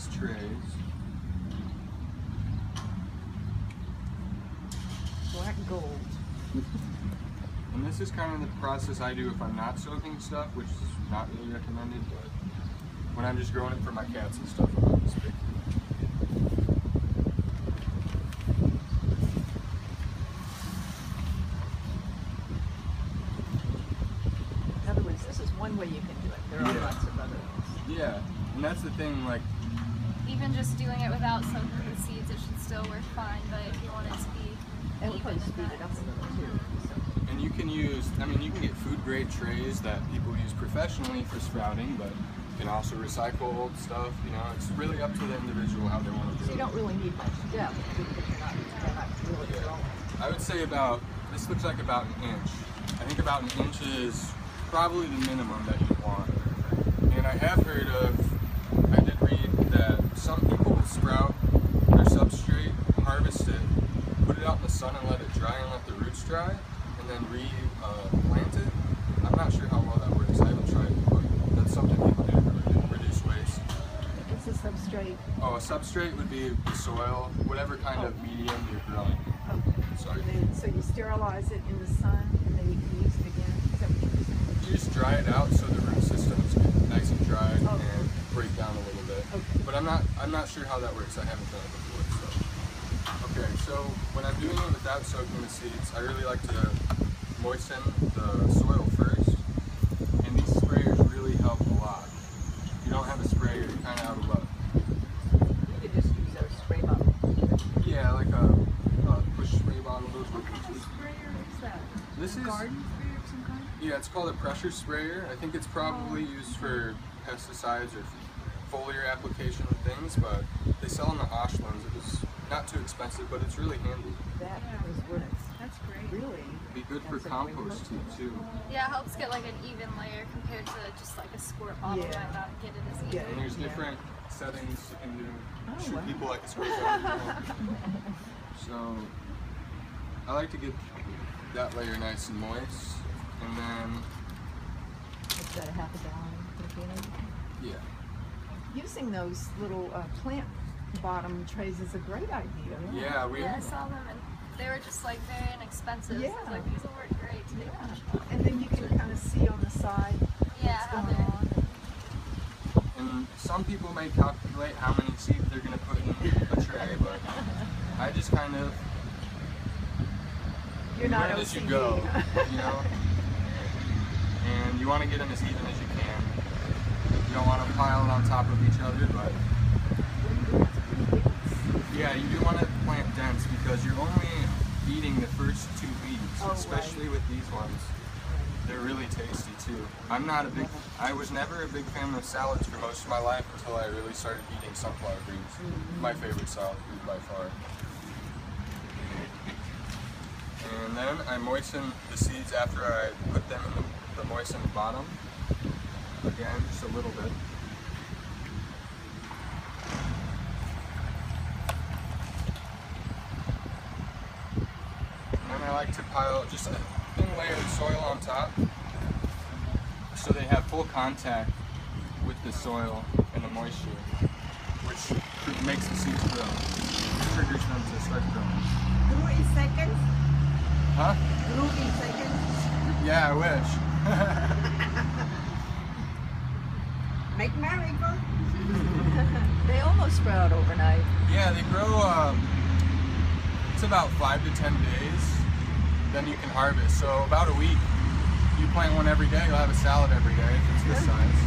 these trays. Black gold. And this is kind of the process I do if I'm not soaking stuff, which is not really recommended, but when I'm just growing it for my cats and stuff, I'm not this big. In other words, this is one way you can do it. There are lots of other ways. Yeah, and that's the thing, like, even just doing it without soaking the seeds, it should still work fine, but if you want it to be And we'll even probably speed it up a little too. So. and you can use, I mean, you can get food grade trays that people use professionally for sprouting, but you can also recycle old stuff, you know, it's really up to the individual how they want to do it. So you don't really need much depth because you're not really growing. I would say about, this looks like about an inch. I think about an inch is probably the minimum that you want. And I have heard of, I did read that some people will sprout their substrate, harvest it, put it out in the sun and let it dry and let the roots dry, and then replant it. I'm not sure how well that works. I haven't tried it, but that's something people do to reduce waste. It's a substrate. Oh, a substrate would be the soil, whatever kind of medium you're growing. Okay. Sorry. So you sterilize it in the sun and then you can use it again? Is that what you're saying? You just dry it out so the root systems get nice and dry and break down a little bit. Okay. But I'm not sure how that works. I haven't done it before. So okay, so when I'm doing it without soaking the seeds, I really like to moisten the soil first, and these sprayers really help a lot. If you don't have a sprayer, you're kind of out of luck. You could just use our spray bottle. Yeah, like a push spray bottle. Those What would kind be of sprayer is that? This is Garden sprayer of some kind? Yeah, it's called a pressure sprayer. I think it's probably used for pesticides or foliar application and things, but they sell in the Ashlands. It was not too expensive, but it's really handy. That is what that's great. really. It'd be good for That's a great compost look. too. Yeah, it helps get like an even layer compared to just like a squirt bottle Yeah. might not get it as Yeah. easy. And there's Yeah. different settings you can do. Oh, Shoot wow. people like a squirt bottle. So I like to get that layer nice and moist, and then It's got a half a gallon container. yeah. Using those little plant bottom trays is a great idea. Yeah, we Yeah, I saw them and they were just like very inexpensive. Yeah. I was like, these will work great too. Yeah. And then you can kind of see on the side Yeah, what's how going they're on. and some people may calculate how many seeds they're gonna put in a tray, but I just kind of You're not learn as you OCD. go, you know? And you want to get them as even as you can. You don't want to pile it on top of each other, but yeah, you do want to plant dense because you're only eating the first 2 weeks, Oh, especially right. with these ones. They're really tasty too. I was never a big fan of salads for most of my life until I really started eating sunflower greens. My favorite salad food by far. And then I moisten the seeds after I put them in the moistened bottom. Again, just a little bit. And then I like to pile just a thin layer of soil on top so they have full contact with the soil and the moisture, which makes the seeds grow. It triggers them to start growing. Grew in seconds? Huh? Grew in seconds? Yeah, I wish. Make miracle. They almost sprout overnight. Yeah, they grow, it's about 5 to 10 days, then you can harvest. So about a week, you plant one every day, you'll have a salad every day if it's this size.